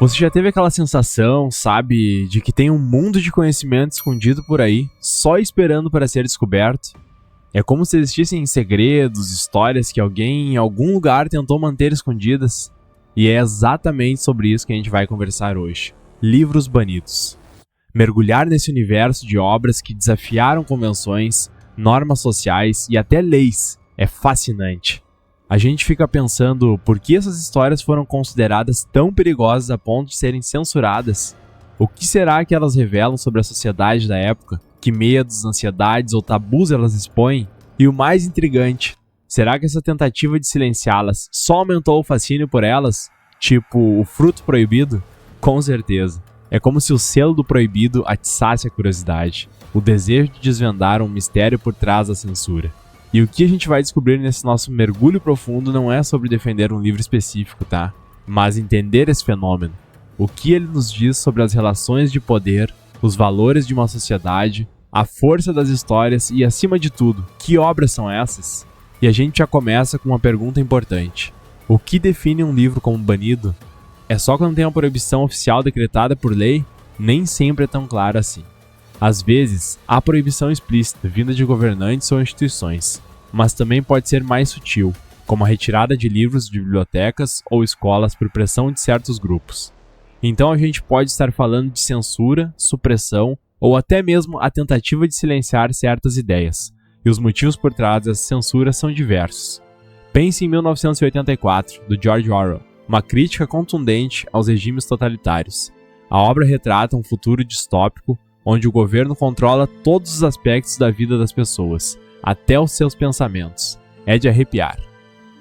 Você já teve aquela sensação, sabe, de que tem um mundo de conhecimento escondido por aí, só esperando para ser descoberto? É como se existissem segredos, histórias que alguém em algum lugar tentou manter escondidas. E é exatamente sobre isso que a gente vai conversar hoje. Livros banidos. Mergulhar nesse universo de obras que desafiaram convenções, normas sociais e até leis é fascinante. A gente fica pensando por que essas histórias foram consideradas tão perigosas a ponto de serem censuradas. O que será que elas revelam sobre a sociedade da época? Que medos, ansiedades ou tabus elas expõem? E o mais intrigante, será que essa tentativa de silenciá-las só aumentou o fascínio por elas? Tipo, o fruto proibido? Com certeza. É como se o selo do proibido atiçasse a curiosidade, o desejo de desvendar um mistério por trás da censura. E o que a gente vai descobrir nesse nosso mergulho profundo não é sobre defender um livro específico, tá? Mas entender esse fenômeno. O que ele nos diz sobre as relações de poder, os valores de uma sociedade, a força das histórias e, acima de tudo, que obras são essas? E a gente já começa com uma pergunta importante. O que define um livro como banido? É só quando tem uma proibição oficial decretada por lei? Nem sempre é tão claro assim. Às vezes, há proibição explícita vinda de governantes ou instituições, mas também pode ser mais sutil, como a retirada de livros de bibliotecas ou escolas por pressão de certos grupos. Então a gente pode estar falando de censura, supressão ou até mesmo a tentativa de silenciar certas ideias, e os motivos por trás dessa censura são diversos. Pense em 1984, do George Orwell, uma crítica contundente aos regimes totalitários. A obra retrata um futuro distópico onde o governo controla todos os aspectos da vida das pessoas, até os seus pensamentos. É de arrepiar.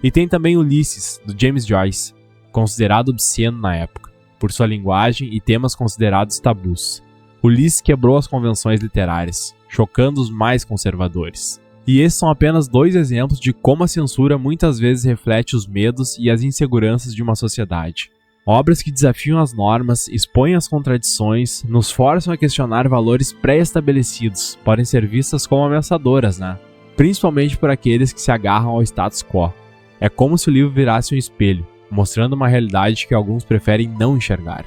E tem também Ulisses, do James Joyce, considerado obsceno na época, por sua linguagem e temas considerados tabus. Ulisses quebrou as convenções literárias, chocando os mais conservadores. E esses são apenas dois exemplos de como a censura muitas vezes reflete os medos e as inseguranças de uma sociedade. Obras que desafiam as normas, expõem as contradições, nos forçam a questionar valores pré-estabelecidos, podem ser vistas como ameaçadoras, né? Principalmente por aqueles que se agarram ao status quo. É como se o livro virasse um espelho, mostrando uma realidade que alguns preferem não enxergar.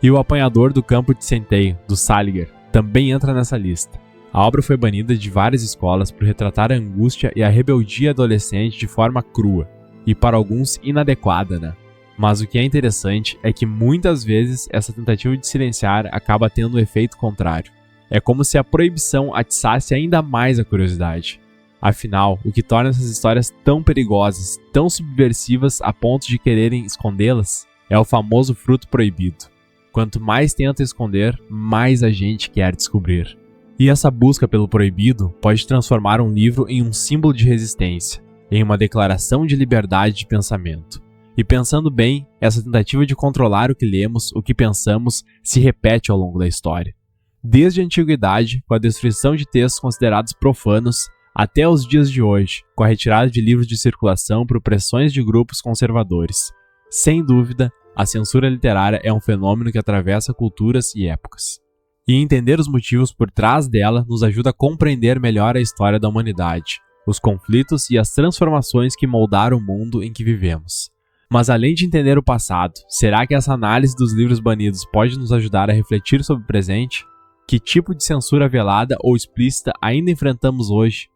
E O Apanhador do Campo de Centeio, do Salinger, também entra nessa lista. A obra foi banida de várias escolas por retratar a angústia e a rebeldia adolescente de forma crua, e para alguns inadequada, né? Mas o que é interessante é que muitas vezes essa tentativa de silenciar acaba tendo um efeito contrário. É como se a proibição atiçasse ainda mais a curiosidade. Afinal, o que torna essas histórias tão perigosas, tão subversivas a ponto de quererem escondê-las, é o famoso fruto proibido. Quanto mais tenta esconder, mais a gente quer descobrir. E essa busca pelo proibido pode transformar um livro em um símbolo de resistência, em uma declaração de liberdade de pensamento. E pensando bem, essa tentativa de controlar o que lemos, o que pensamos, se repete ao longo da história. Desde a antiguidade, com a destruição de textos considerados profanos, até os dias de hoje, com a retirada de livros de circulação por pressões de grupos conservadores. Sem dúvida, a censura literária é um fenômeno que atravessa culturas e épocas. E entender os motivos por trás dela nos ajuda a compreender melhor a história da humanidade, os conflitos e as transformações que moldaram o mundo em que vivemos. Mas além de entender o passado, será que essa análise dos livros banidos pode nos ajudar a refletir sobre o presente? Que tipo de censura velada ou explícita ainda enfrentamos hoje?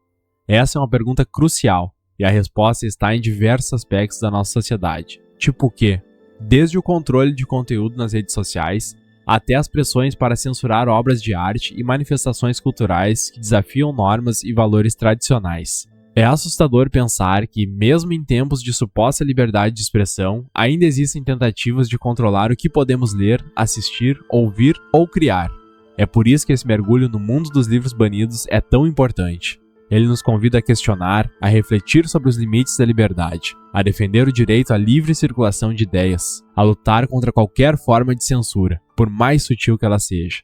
Essa é uma pergunta crucial, e a resposta está em diversos aspectos da nossa sociedade. Tipo o quê? Desde o controle de conteúdo nas redes sociais, até as pressões para censurar obras de arte e manifestações culturais que desafiam normas e valores tradicionais. É assustador pensar que, mesmo em tempos de suposta liberdade de expressão, ainda existem tentativas de controlar o que podemos ler, assistir, ouvir ou criar. É por isso que esse mergulho no mundo dos livros banidos é tão importante. Ele nos convida a questionar, a refletir sobre os limites da liberdade, a defender o direito à livre circulação de ideias, a lutar contra qualquer forma de censura, por mais sutil que ela seja.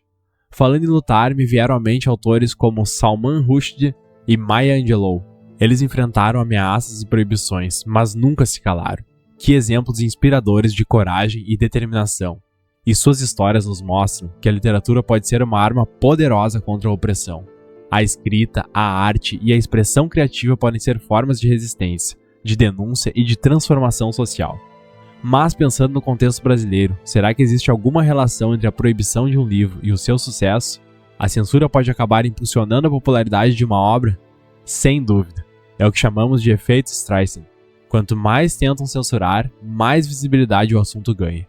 Falando em lutar, me vieram à mente autores como Salman Rushdie e Maya Angelou. Eles enfrentaram ameaças e proibições, mas nunca se calaram. Que exemplos inspiradores de coragem e determinação. E suas histórias nos mostram que a literatura pode ser uma arma poderosa contra a opressão. A escrita, a arte e a expressão criativa podem ser formas de resistência, de denúncia e de transformação social. Mas pensando no contexto brasileiro, será que existe alguma relação entre a proibição de um livro e o seu sucesso? A censura pode acabar impulsionando a popularidade de uma obra? Sem dúvida. É o que chamamos de efeito Streisand. Quanto mais tentam censurar, mais visibilidade o assunto ganha.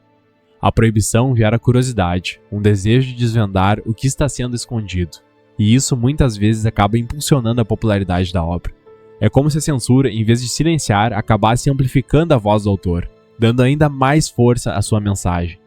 A proibição gera curiosidade, um desejo de desvendar o que está sendo escondido, e isso muitas vezes acaba impulsionando a popularidade da obra. É como se a censura, em vez de silenciar, acabasse amplificando a voz do autor, dando ainda mais força à sua mensagem.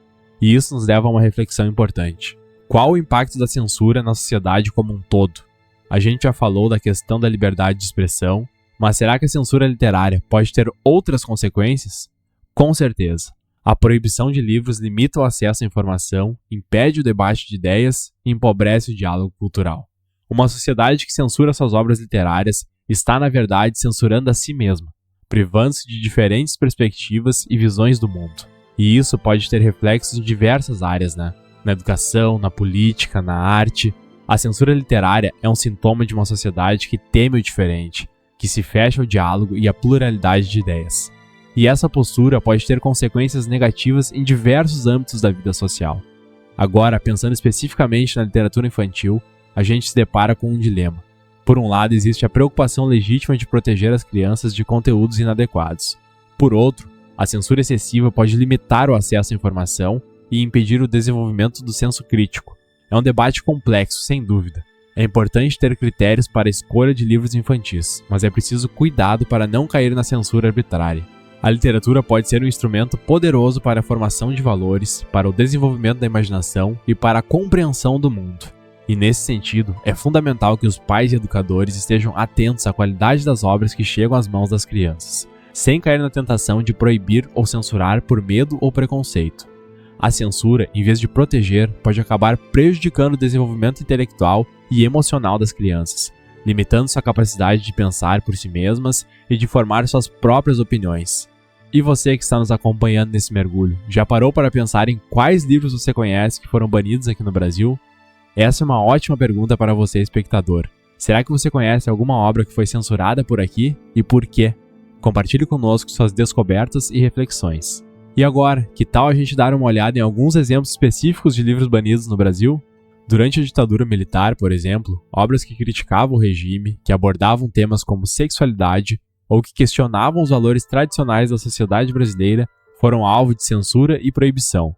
E isso nos leva a uma reflexão importante. Qual o impacto da censura na sociedade como um todo? A gente já falou da questão da liberdade de expressão, mas será que a censura literária pode ter outras consequências? Com certeza. A proibição de livros limita o acesso à informação, impede o debate de ideias e empobrece o diálogo cultural. Uma sociedade que censura suas obras literárias está, na verdade, censurando a si mesma, privando-se de diferentes perspectivas e visões do mundo. E isso pode ter reflexos em diversas áreas, né? Na educação, na política, na arte. A censura literária é um sintoma de uma sociedade que teme o diferente, que se fecha ao diálogo e à pluralidade de ideias. E essa postura pode ter consequências negativas em diversos âmbitos da vida social. Agora, pensando especificamente na literatura infantil, a gente se depara com um dilema. Por um lado, existe a preocupação legítima de proteger as crianças de conteúdos inadequados. Por outro, a censura excessiva pode limitar o acesso à informação e impedir o desenvolvimento do senso crítico. É um debate complexo, sem dúvida. É importante ter critérios para a escolha de livros infantis, mas é preciso cuidado para não cair na censura arbitrária. A literatura pode ser um instrumento poderoso para a formação de valores, para o desenvolvimento da imaginação e para a compreensão do mundo. E nesse sentido, é fundamental que os pais e educadores estejam atentos à qualidade das obras que chegam às mãos das crianças, sem cair na tentação de proibir ou censurar por medo ou preconceito. A censura, em vez de proteger, pode acabar prejudicando o desenvolvimento intelectual e emocional das crianças, limitando sua capacidade de pensar por si mesmas e de formar suas próprias opiniões. E você que está nos acompanhando nesse mergulho, já parou para pensar em quais livros você conhece que foram banidos aqui no Brasil? Essa é uma ótima pergunta para você, espectador. Será que você conhece alguma obra que foi censurada por aqui e por quê? Compartilhe conosco suas descobertas e reflexões. E agora, que tal a gente dar uma olhada em alguns exemplos específicos de livros banidos no Brasil? Durante a ditadura militar, por exemplo, obras que criticavam o regime, que abordavam temas como sexualidade ou que questionavam os valores tradicionais da sociedade brasileira foram alvo de censura e proibição.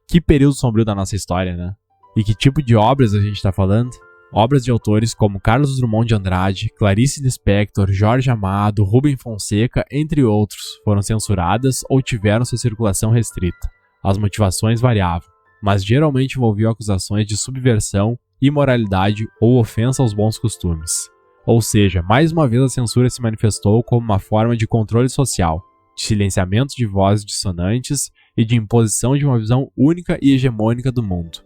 Que período sombrio da nossa história, né? E que tipo de obras a gente está falando? Obras de autores como Carlos Drummond de Andrade, Clarice Lispector, Jorge Amado, Rubem Fonseca, entre outros, foram censuradas ou tiveram sua circulação restrita. As motivações variavam, mas geralmente envolviam acusações de subversão, imoralidade ou ofensa aos bons costumes. Ou seja, mais uma vez a censura se manifestou como uma forma de controle social, de silenciamento de vozes dissonantes e de imposição de uma visão única e hegemônica do mundo.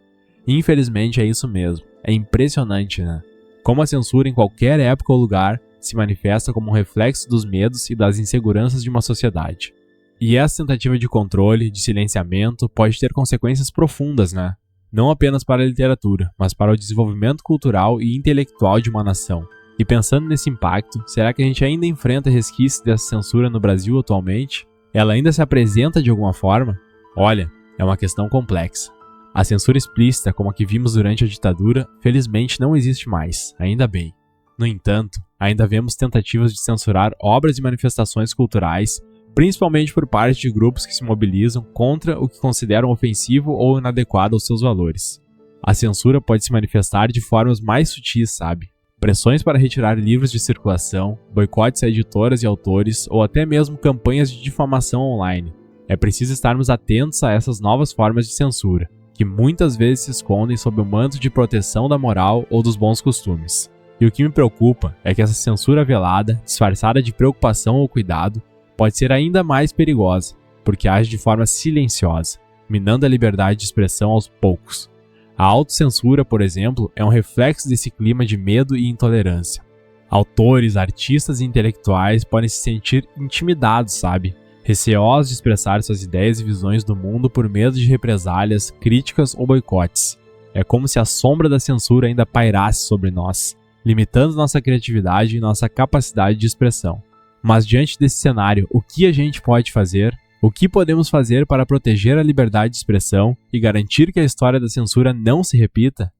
Infelizmente é isso mesmo, é impressionante, né? Como a censura em qualquer época ou lugar se manifesta como um reflexo dos medos e das inseguranças de uma sociedade. E essa tentativa de controle, de silenciamento, pode ter consequências profundas, né? Não apenas para a literatura, mas para o desenvolvimento cultural e intelectual de uma nação. E pensando nesse impacto, será que a gente ainda enfrenta resquícios dessa censura no Brasil atualmente? Ela ainda se apresenta de alguma forma? Olha, é uma questão complexa. A censura explícita, como a que vimos durante a ditadura, felizmente não existe mais, ainda bem. No entanto, ainda vemos tentativas de censurar obras e manifestações culturais, principalmente por parte de grupos que se mobilizam contra o que consideram ofensivo ou inadequado aos seus valores. A censura pode se manifestar de formas mais sutis, sabe? Pressões para retirar livros de circulação, boicotes a editoras e autores ou até mesmo campanhas de difamação online. É preciso estarmos atentos a essas novas formas de censura, que muitas vezes se escondem sob o manto de proteção da moral ou dos bons costumes. E o que me preocupa é que essa censura velada, disfarçada de preocupação ou cuidado, pode ser ainda mais perigosa, porque age de forma silenciosa, minando a liberdade de expressão aos poucos. A autocensura, por exemplo, é um reflexo desse clima de medo e intolerância. Autores, artistas e intelectuais podem se sentir intimidados, sabe? Receosos de expressar suas ideias e visões do mundo por medo de represálias, críticas ou boicotes. É como se a sombra da censura ainda pairasse sobre nós, limitando nossa criatividade e nossa capacidade de expressão. Mas diante desse cenário, o que a gente pode fazer? O que podemos fazer para proteger a liberdade de expressão e garantir que a história da censura não se repita?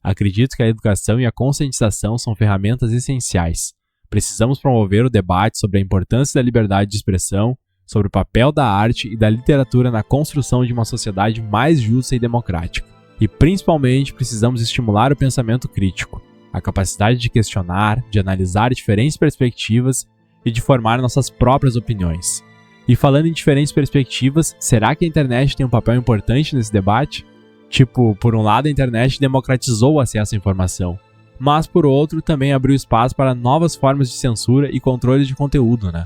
Acredito que a educação e a conscientização são ferramentas essenciais. Precisamos promover o debate sobre a importância da liberdade de expressão, sobre o papel da arte e da literatura na construção de uma sociedade mais justa e democrática. E principalmente precisamos estimular o pensamento crítico, a capacidade de questionar, de analisar diferentes perspectivas e de formar nossas próprias opiniões. E falando em diferentes perspectivas, será que a internet tem um papel importante nesse debate? Tipo, por um lado a internet democratizou o acesso à informação, mas por outro também abriu espaço para novas formas de censura e controle de conteúdo, né?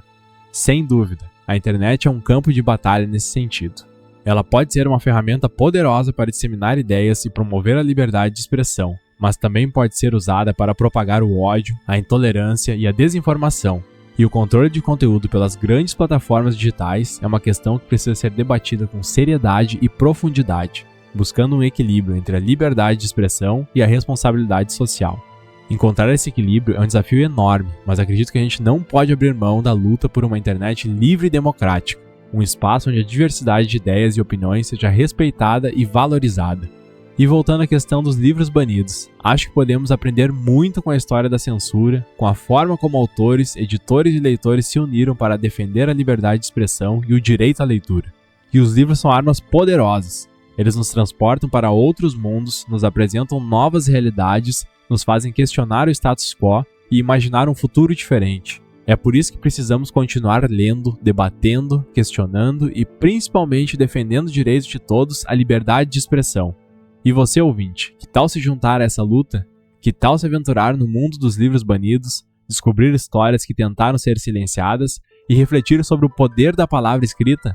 Sem dúvida, a internet é um campo de batalha nesse sentido. Ela pode ser uma ferramenta poderosa para disseminar ideias e promover a liberdade de expressão, mas também pode ser usada para propagar o ódio, a intolerância e a desinformação. E o controle de conteúdo pelas grandes plataformas digitais é uma questão que precisa ser debatida com seriedade e profundidade, buscando um equilíbrio entre a liberdade de expressão e a responsabilidade social. Encontrar esse equilíbrio é um desafio enorme, mas acredito que a gente não pode abrir mão da luta por uma internet livre e democrática, um espaço onde a diversidade de ideias e opiniões seja respeitada e valorizada. E voltando à questão dos livros banidos, acho que podemos aprender muito com a história da censura, com a forma como autores, editores e leitores se uniram para defender a liberdade de expressão e o direito à leitura. E os livros são armas poderosas. Eles nos transportam para outros mundos, nos apresentam novas realidades, nos fazem questionar o status quo e imaginar um futuro diferente. É por isso que precisamos continuar lendo, debatendo, questionando e principalmente defendendo o direito de todos à liberdade de expressão. E você, ouvinte, que tal se juntar a essa luta? Que tal se aventurar no mundo dos livros banidos, descobrir histórias que tentaram ser silenciadas e refletir sobre o poder da palavra escrita?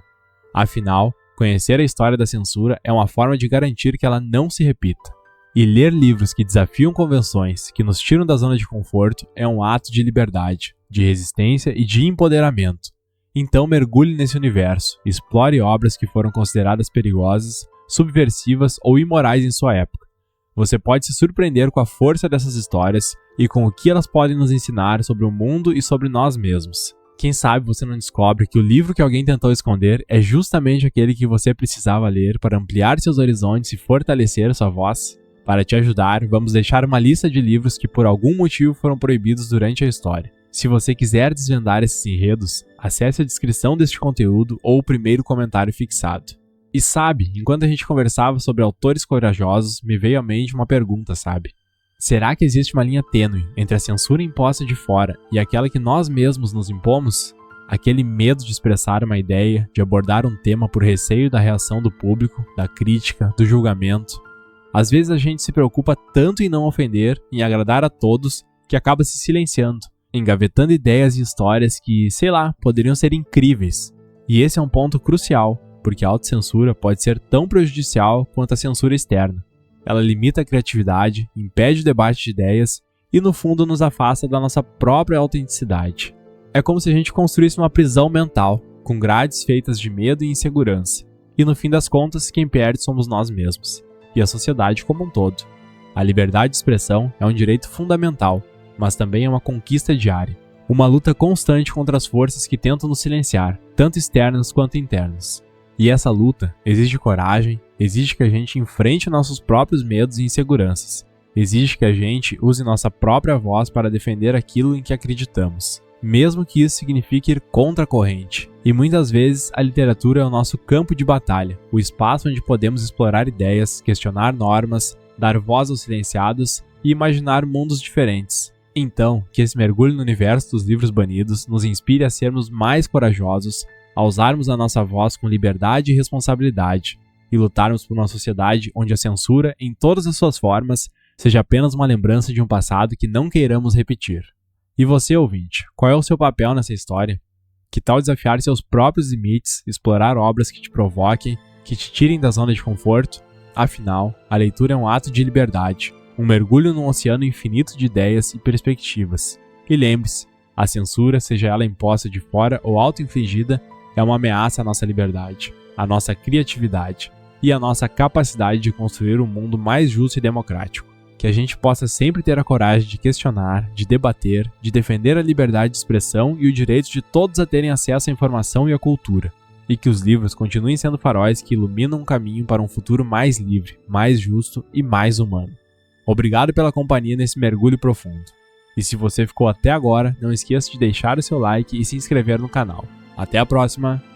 Afinal, conhecer a história da censura é uma forma de garantir que ela não se repita. E ler livros que desafiam convenções, que nos tiram da zona de conforto, é um ato de liberdade, de resistência e de empoderamento. Então mergulhe nesse universo, explore obras que foram consideradas perigosas, subversivas ou imorais em sua época. Você pode se surpreender com a força dessas histórias e com o que elas podem nos ensinar sobre o mundo e sobre nós mesmos. Quem sabe você não descobre que o livro que alguém tentou esconder é justamente aquele que você precisava ler para ampliar seus horizontes e fortalecer sua voz? Para te ajudar, vamos deixar uma lista de livros que por algum motivo foram proibidos durante a história. Se você quiser desvendar esses enredos, acesse a descrição deste conteúdo ou o primeiro comentário fixado. E sabe, enquanto a gente conversava sobre autores corajosos, me veio à mente uma pergunta, sabe? Será que existe uma linha tênue entre a censura imposta de fora e aquela que nós mesmos nos impomos? Aquele medo de expressar uma ideia, de abordar um tema por receio da reação do público, da crítica, do julgamento. Às vezes a gente se preocupa tanto em não ofender, em agradar a todos, que acaba se silenciando, engavetando ideias e histórias que, sei lá, poderiam ser incríveis. E esse é um ponto crucial, porque a autocensura pode ser tão prejudicial quanto a censura externa. Ela limita a criatividade, impede o debate de ideias e, no fundo, nos afasta da nossa própria autenticidade. É como se a gente construísse uma prisão mental, com grades feitas de medo e insegurança. E, no fim das contas, quem perde somos nós mesmos, e a sociedade como um todo. A liberdade de expressão é um direito fundamental, mas também é uma conquista diária. Uma luta constante contra as forças que tentam nos silenciar, tanto externas quanto internas. E essa luta exige coragem, exige que a gente enfrente nossos próprios medos e inseguranças. Exige que a gente use nossa própria voz para defender aquilo em que acreditamos, mesmo que isso signifique ir contra a corrente. E muitas vezes a literatura é o nosso campo de batalha, o espaço onde podemos explorar ideias, questionar normas, dar voz aos silenciados e imaginar mundos diferentes. Então, que esse mergulho no universo dos livros banidos nos inspire a sermos mais corajosos, a usarmos a nossa voz com liberdade e responsabilidade, e lutarmos por uma sociedade onde a censura, em todas as suas formas, seja apenas uma lembrança de um passado que não queiramos repetir. E você, ouvinte, qual é o seu papel nessa história? Que tal desafiar seus próprios limites, explorar obras que te provoquem, que te tirem da zona de conforto? Afinal, a leitura é um ato de liberdade, um mergulho num oceano infinito de ideias e perspectivas. E lembre-se, a censura, seja ela imposta de fora ou auto-infligida, é uma ameaça à nossa liberdade, à nossa criatividade e à nossa capacidade de construir um mundo mais justo e democrático. Que a gente possa sempre ter a coragem de questionar, de debater, de defender a liberdade de expressão e o direito de todos a terem acesso à informação e à cultura. e que os livros continuem sendo faróis que iluminam um caminho para um futuro mais livre, mais justo e mais humano. Obrigado pela companhia nesse mergulho profundo. E se você ficou até agora, não esqueça de deixar o seu like e se inscrever no canal. Até a próxima!